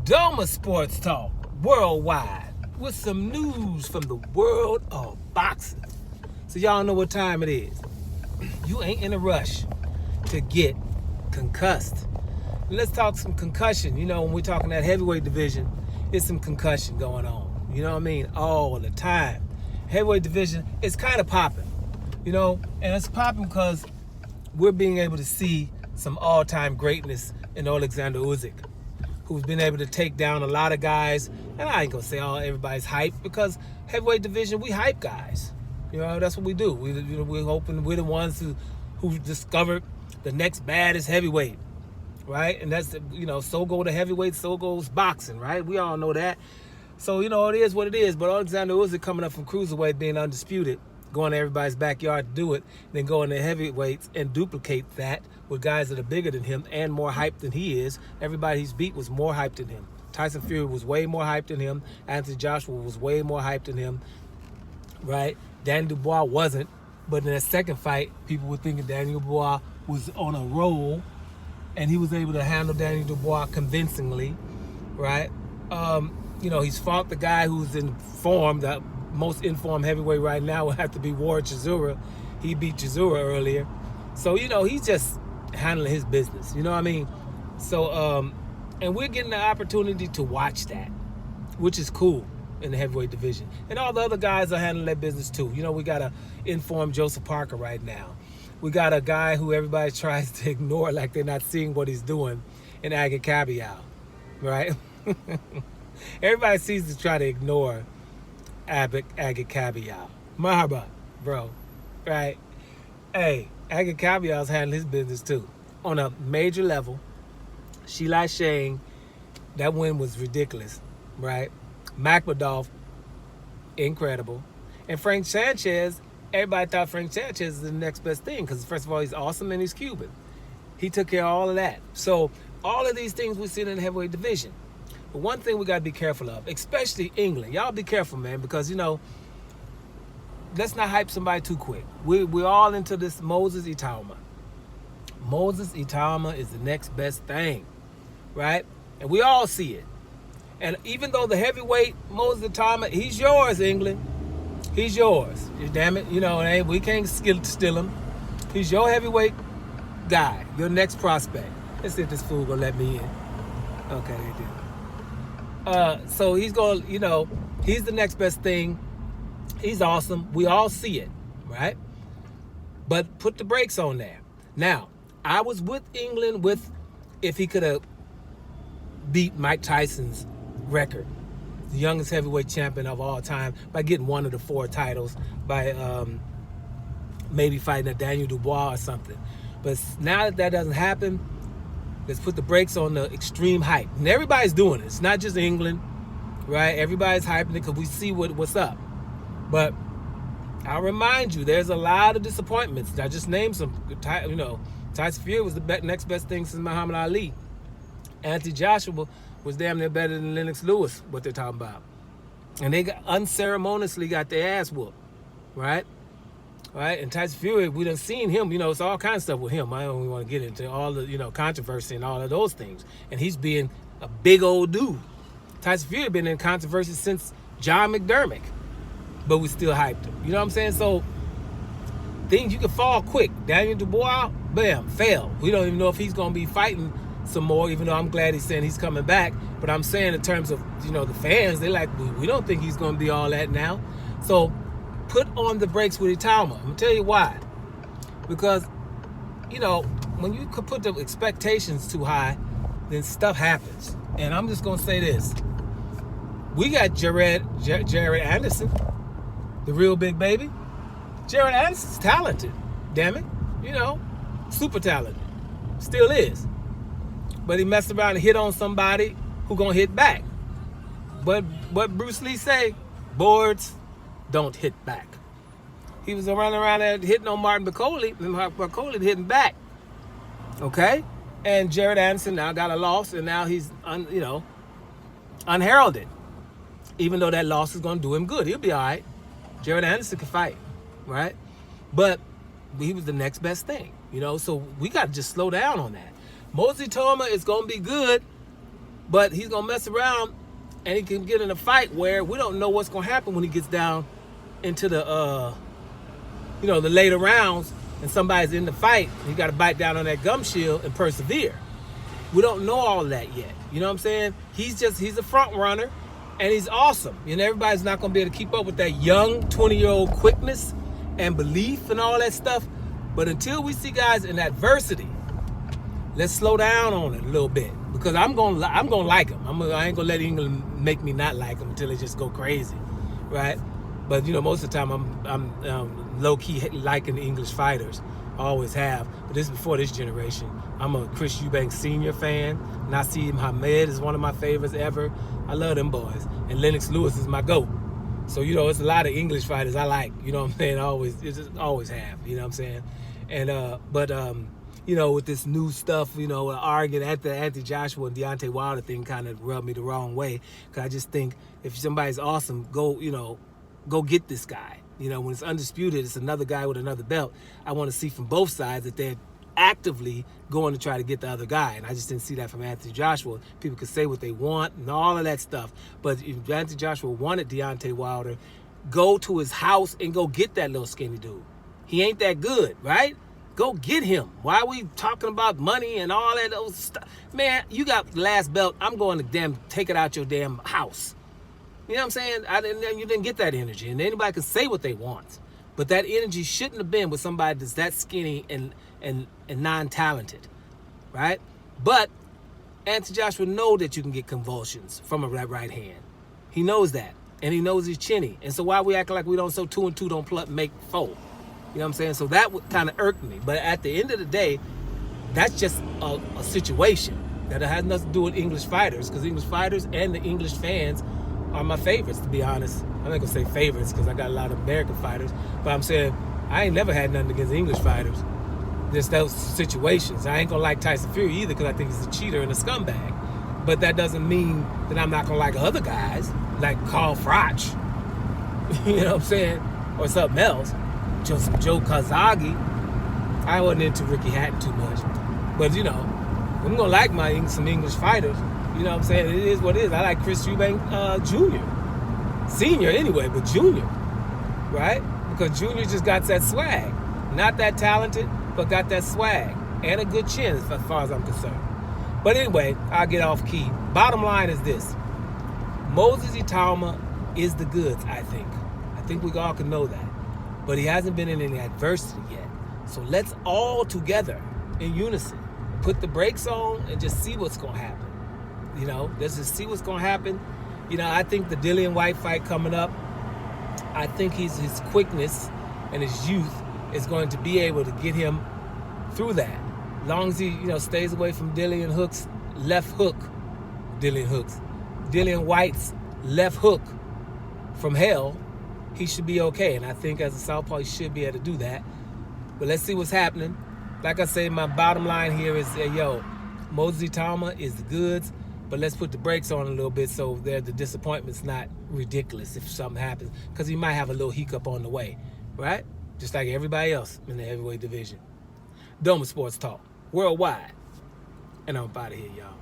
Itauma Sports Talk worldwide with some news from the world of boxing. So y'all know what time it is. You ain't in a rush to get concussed. Let's talk some concussion. You know, when we're talking that heavyweight division, it's some concussion going on. You know what I mean? All the time. Heavyweight division is kind of popping. You know, and it's popping because we're being able to see some all-time greatness in Alexander Usyk, who's been able to take down a lot of guys. And I ain't gonna say everybody's hyped, because heavyweight division, we hype guys. You know, that's what we do. We're hoping we're the ones who discovered the next baddest heavyweight, right? And that's, you know, so go the heavyweight, so goes boxing, right? We all know that. So, you know, it is what it is. But Alexander Usyk coming up from cruiserweight, being undisputed, going to everybody's backyard to do it, then going to heavyweights and duplicate that with guys that are bigger than him and more hyped than he is. Everybody he's beat was more hyped than him. Tyson Fury was way more hyped than him. Anthony Joshua was way more hyped than him, right? Danny Dubois wasn't. But in that second fight, people were thinking Danny Dubois was on a roll, and he was able to handle Danny Dubois convincingly, right? You know, he's fought the guy who's in form, the most informed heavyweight right now would have to be Ward Chisora. He beat Chisora earlier. So, you know, he's just handling his business. You know what I mean? So, and we're getting the opportunity to watch that, which is cool in the heavyweight division. And all the other guys are handling their business too. You know, we got a informed Joseph Parker right now. We got a guy who everybody tries to ignore like they're not seeing what he's doing in Agit Kabayel, right? Everybody seems to try to ignore Agit Kabayel. Mahaba, bro, right? Hey, Agit Kabayel's handling his business too. On a major level, Sheila Shane, that win was ridiculous, right? Makmadov, incredible. And Frank Sanchez, everybody thought Frank Sanchez is the next best thing because, first of all, he's awesome and he's Cuban. He took care of all of that. So all of these things we see in the heavyweight division. But one thing we got to be careful of, especially England. Y'all be careful, man, because, you know, let's not hype somebody too quick. We're all into this Moses Itauma. Moses Itauma is the next best thing, right? And we all see it. And even though the heavyweight Moses Itauma, he's yours, England. He's yours. Damn it, you know, we can't steal him. He's your heavyweight guy, your next prospect. Let's see if this fool gonna let me in. Okay, they did. So he's going to, you know, he's the next best thing. He's awesome. We all see it, right? But put the brakes on there. Now, I was with England if he could have beat Mike Tyson's record, the youngest heavyweight champion of all time, by getting one of the 4 titles, by maybe fighting a Daniel Dubois or something. But now that doesn't happen, let's put the brakes on the extreme hype. And everybody's doing it. It's not just England, right? Everybody's hyping it because we see what's up. But I'll remind you, there's a lot of disappointments. I just named some. You know, Tyson Fury was the next best thing since Muhammad Ali. Anthony Joshua was damn near better than Lennox Lewis, what they're talking about. And they unceremoniously got their ass whooped, right? Right? And Tyson Fury, we done seen him, you know, it's all kinds of stuff with him. I don't even want to get into all the, you know, controversy and all of those things. And he's being a big old dude. Tyson Fury been in controversy since John McDermott, but we still hyped him. You know what I'm saying? So things, you can fall quick. Daniel Dubois, bam, fell. We don't even know if he's going to be fighting some more, even though I'm glad he's saying he's coming back. But I'm saying in terms of, you know, the fans, they like, we don't think he's going to be all that now. So put on the brakes with Itauma. I'm going to tell you why. Because, you know, when you could put the expectations too high, then stuff happens. And I'm just going to say this. We got Jared Anderson, the real big baby. Jared Anderson's talented, damn it. You know, super talented. Still is. But he messed around and hit on somebody who going to hit back. But what Bruce Lee say, boards don't hit back. He was running around there hitting on Martin Bacoli, and Bacoli hitting back. Okay? And Jared Anderson now got a loss, and now he's, unheralded. Even though that loss is going to do him good. He'll be all right. Jared Anderson can fight, right? But he was the next best thing, you know? So we got to just slow down on that. Moses Itauma is going to be good But he's gonna mess around, and he can get in a fight where we don't know what's gonna happen when he gets down into the the later rounds, and somebody's in the fight. You got to bite down on that gum shield and persevere. We don't know all of that yet. You know what I'm saying? He's a front runner, and he's awesome. Everybody's not going to be able to keep up with that young 20-year-old quickness and belief and all that stuff. But until we see guys in adversity, let's slow down on it a little bit, because I'm gonna like him. I ain't gonna let England make me not like him until they just go crazy, right? But most of the time I'm low key liking the English fighters. I always have. But this is before this generation. I'm a Chris Eubanks Sr. fan. Nassim Hamed is one of my favorites ever. I love them boys. And Lennox Lewis is my GOAT. So it's a lot of English fighters I like. You know what I'm saying? Always have. You know what I'm saying? And with this new stuff, arguing at the Anthony Joshua and Deontay Wilder thing kind of rubbed me the wrong way. Because I just think if somebody's awesome, go get this guy. When it's undisputed, it's another guy with another belt. I want to see from both sides that they're actively going to try to get the other guy. And I just didn't see that from Anthony Joshua. People could say what they want and all of that stuff. But if Anthony Joshua wanted Deontay Wilder, go to his house and go get that little skinny dude. He ain't that good, right? Go get him. Why are we talking about money and all that old stuff? Man, you got the last belt. I'm going to take it out your damn house. You know what I'm saying? You didn't get that energy. And anybody can say what they want. But that energy shouldn't have been with somebody that's that skinny and non-talented, right? But Anthony Joshua knows that you can get convulsions from a right hand. He knows that. And he knows he's chinny. And so why we act like we don't, so 2 and 2 don't make 4? You know what I'm saying? So that kind of irked me. But at the end of the day, that's just a situation that has nothing to do with English fighters, because English fighters and the English fans are my favorites, to be honest. I'm not going to say favorites because I got a lot of American fighters, but I'm saying I ain't never had nothing against English fighters. Just those situations. I ain't going to like Tyson Fury either because I think he's a cheater and a scumbag. But that doesn't mean that I'm not going to like other guys, like Carl Froch. You know what I'm saying? Or something else. Joe Kazagi. I wasn't into Ricky Hatton too much. But, I'm going to like some English fighters. You know what I'm saying? It is what it is. I like Chris Eubanks Jr. Senior anyway, but Junior. Right? Because Junior just got that swag. Not that talented, but got that swag. And a good chin as far as I'm concerned. But anyway, I'll get off key. Bottom line is this. Moses Itauma is the goods, I think. I think we all can know that. But he hasn't been in any adversity yet. So let's all together, in unison, put the brakes on and just see what's going to happen. Let's just see what's going to happen. I think the Dillian White fight coming up, I think his quickness and his youth is going to be able to get him through that. As long as he, stays away from Dillian White's left hook from hell, he should be okay. And I think as a southpaw, he should be able to do that. But let's see what's happening. Like I say, my bottom line here is, Moses Itauma is the goods. But let's put the brakes on a little bit so the disappointment's not ridiculous if something happens. Because he might have a little hiccup on the way, right? Just like everybody else in the heavyweight division. Itauma Sports Talk, worldwide. And I'm out of here, y'all.